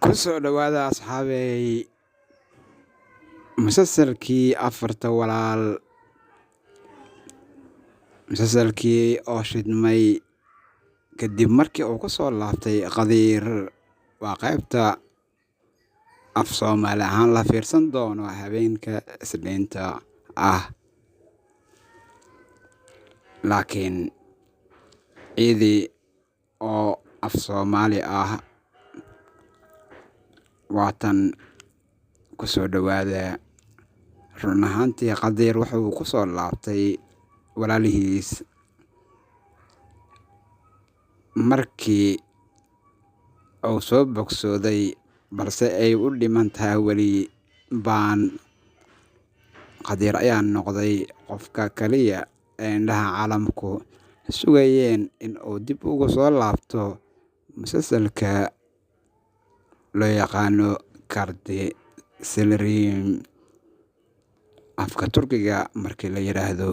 Kusoo dhawaada asxaabey musalsalkii afarta walaal musalsalkii oo shidmay kadib markii uu kusoo laabtay Qadiir waa qaybta af Soomaali ahaan la fiirsan doono habeenka Isniinta ah laakiin ciidii oo af Soomaali ah waatan kusoo dhawaada run ahaantii Qadiir wuxuu kusoo laabtay walaalihiis markii uu soo bogsooday balse ay u dhiman tahay weli baan Qadiir ayaa noqday qofka kaliya ee indhaha caalamku sugayeen in uu dib ugu soo laabto musalsalka loo yaqaano Kardi Silrim afka Turkiga markii la yiraahdo